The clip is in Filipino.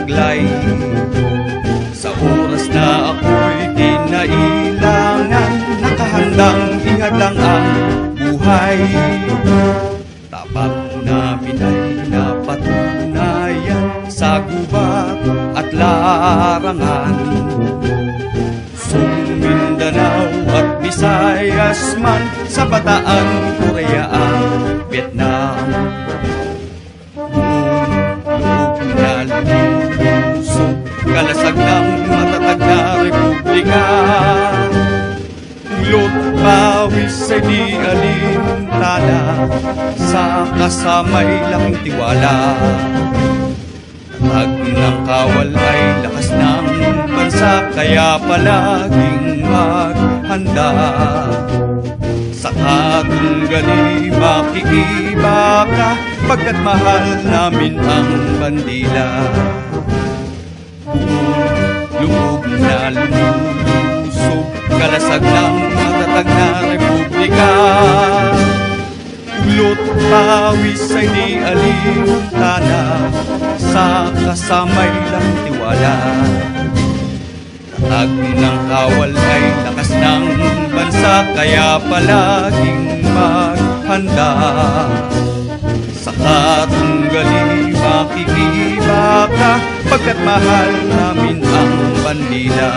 taglay. Sa oras na ako'y kinailangan, nakahandang ihadlang ang buhay. Tapat namin ay napatunayan sa gubat at larangan. Mindanao at Visayas man, sa Bataan, Korea at Vietnam. Loob na lulusog, kalasag ng matatag na republika. Ulot pawis ay di alintana, sa kasamay laking tiwala. Pag ng kawal ay lakas ng bansa, kaya palaging maghanda. Sa katunggali makikibaka, pagkat mahal namin ang bandila. Loob na lumusog, kalasag ng matatag na republika. Ulot pawis ay di alintana, sa kasamay lang tiwala. Tatag ng kawal ay lakas ng bansa, kaya palaging maghanda. Sa katunggali makikibaka, pagkat mahal namin ang bandila.